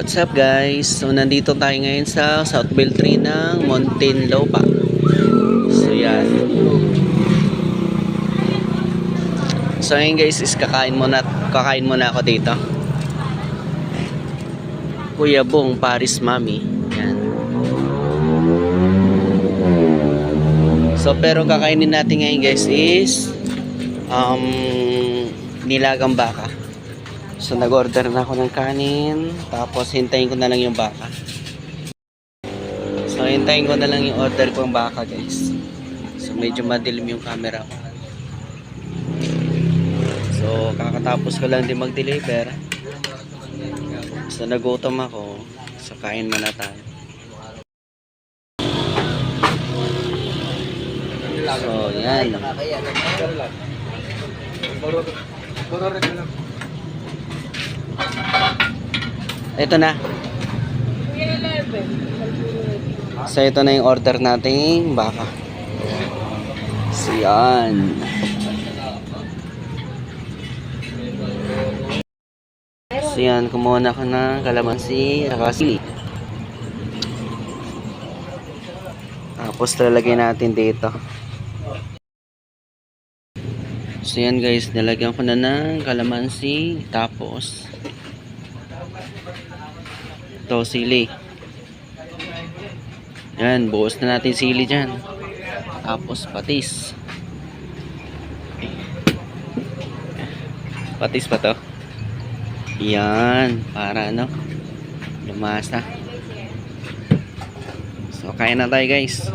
What's up guys? So nandito tayo ngayon sa South Beltry ng Muntinlupa. So yan. So ngayon guys is kakain muna ako dito. Kuya Bong Paris Mami. Yan. So pero kakainin natin ngayon guys is nilagang baka. So nag-order na ako ng kanin, tapos hintayin ko na lang yung baka. So hintayin ko na lang yung order kong baka guys. So medyo madilim yung camera ko. So kakatapos ko lang din mag-deliver. So nagutom ako. So kain muna tayo. So yan. Ito na. So ito na yung order nating baka. So yan. So yan, kumuha na ako ng kalamansi at sili. Tapos lalagay natin dito. So yan guys, nilagyan ko na ng kalamansi. Tapos ito sili. Yan, buhos na natin sili dyan. Tapos patis. Patis pa to. Yan, para ano, lumasa. So kain na tayo guys.